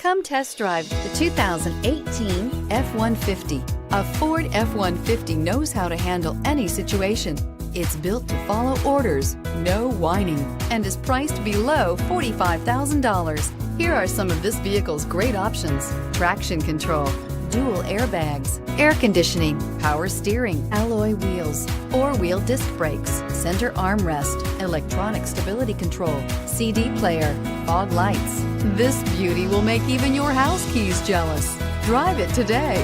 Come test drive the 2018 F-150. A Ford F-150 knows how to handle any situation. It's built to follow orders, no whining, and is priced below $45,000. Here are some of this vehicle's great options: traction control, dual airbags, air conditioning, power steering, alloy wheels, four-wheel disc brakes, center armrest, electronic stability control, CD player, fog lights. This beauty will make even your house keys jealous. Drive it today.